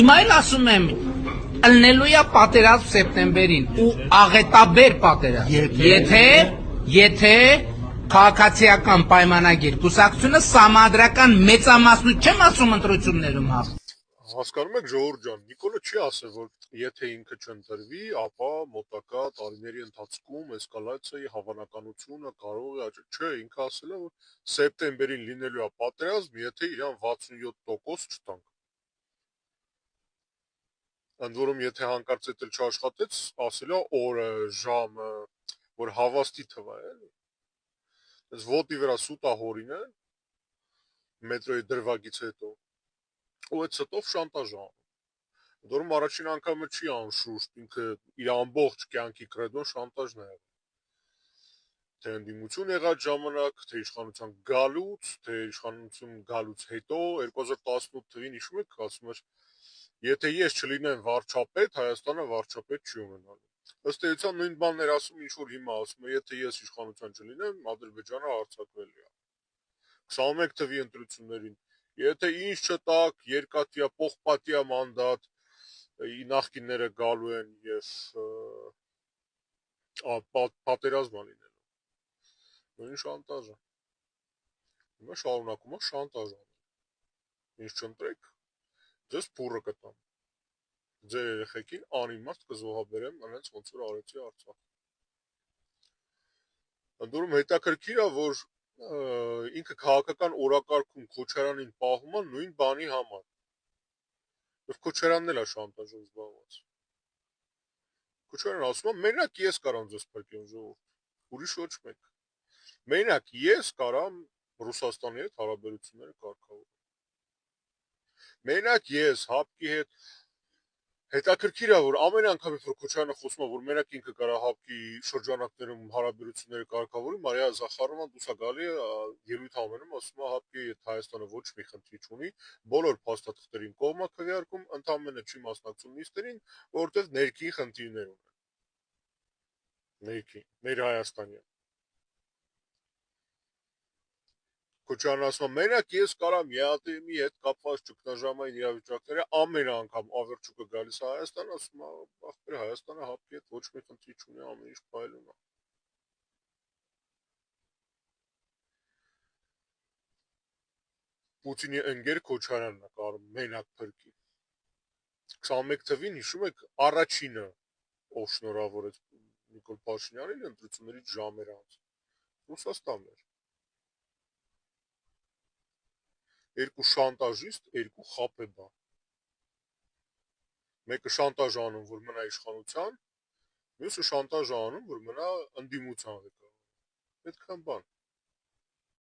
Հիմա էլ ասում եմ, ըլնելու է պատերազմ սեպտեմբերին ու աղետաբեր պատերազմ, եթե քաղաքացիական պայմանագիր կուսակցությունը սահմանադրական մեծամասնություն չեմ ասում ընտրություններում Հասկանում եք ժողովուրդ ջան, Նիկոլը չի ասել, որ եթե ինքը չընտրվի, ապա մոտակա տարիների ընթացքում էսկալացիայի հավանականությունը կարող է աճել։ Չէ, ինքը ասել է, որ սեպտեմբերին լինելու է պատերազմ, եթե իրան 67% չտանք։ Ընդ որում, եթե հանկարծ էլ չաշխատեց, ասել է օրը, ժամը, որ հավաստի թվա է, էլի։ Այս ոտի վրա սուտա հորինը մետրոյի դրվագից հետո ու այդ ստով շանտաժ անում։ Դորում առաջին անգամը չի անշուշտ, ինքը իր ամբողջ կյանքի կրեդոն շանտաժն է եղել։ Թե ընդդիմություն եղած ժամանակ, թե իշխանության գալուց, թե իշխանություն գալուց հետո 2018 թվին հիշում եք, ասում էր, եթե ես չլինեմ վարչապետ, Հայաստանը վարչապետ չի ունենալու։ Ըստ էության նույն բանն էր ասում, ինչ որ հիմա ասում է, եթե ես իշխանության չլինեմ, Ադրբեջանը հարձակվելի է։ 21 թվի ընտրություններին, եթե ինչ չտակ, երկաթյա, պողպատյա մանդատ, նախկինները գալու են եւ պատերազմ լինելու։ Նույն շանտաժը։ Հիմա շարունակում է շանտաժ անել։ Ինչ չընտրեք, ձեզ փուռը կտամ։ Ձեր երեխեքին անիմաստ կզոհաբերեմ, այնպես ոնց որ արեցի Արցախ։ Ընդորում հետաքրքիր է, որ ինքը քաղաքական օրակարգում Քոչարյանին պահում է նույն բանի համար։ Եվ Քոչարյանն էլ է շանտաժով զբաղված։ Քոչարյանն ասում է, մենակ ես կարամ ձեզ փրկեմ ժողովուրդ, ուրիշ ոչ մեկ։ Մենակ ես կարամ Ռուսաստանի հետ հարաբերությունները կարգավորեմ։ Մենակ ես ՀԱՊԿ-ի հետ հետաքրքիր է, որ ամեն անգամ երբ Քոչարյանը խոսում է, որ մենակ ինքը կարա ՀԱՊԿ-ի շրջանակներում հարաբերությունները կարգավորի, Մարիա Զախարովան դուսա գալի է ելույթ ամենում, ասում է ՀԱՊԿ-ի հետ Հայաստանը ոչ մի խնդիր չունի, բոլոր փաստաթղթերին կողմ է քվեարկում, ընդամենը չի մասնակցում նիստերին, որովհետև ներքին խնդիրներ ունեն։ Ներքին, մեր Հայաստանյան։ Քոչարյանն ասում է, մենակ ես կարամ ԵԱՏՄ-ի հետ կապված ճգնաժամային իրավիճակները ամեն անգամ ավերջուկը գալիս է Հայաստան, ասում է, ախպեր Հայաստանը ՀԱՊԿ-ի հետ ոչ մի խնդիր չունի, ամեն ինչ փայլուն է։ Պուտինի ընկեր Քոչարյանն է կարող մենակ փրկի։ 21 թվին հիշում եք առաջինը, ով շնորհավորեց Նիկոլ Փաշինյանին ընտրություններից ժամեր անց։ Ռուսաստանն էր։ Երկու շանտաժիստ, երկու խաբեբա։ Մեկը շանտաժ անում, որ մնա իշխանության, մյուսը շանտաժ անում, որ մնա ընդդիմության ղեկավար։ Այդքան բան։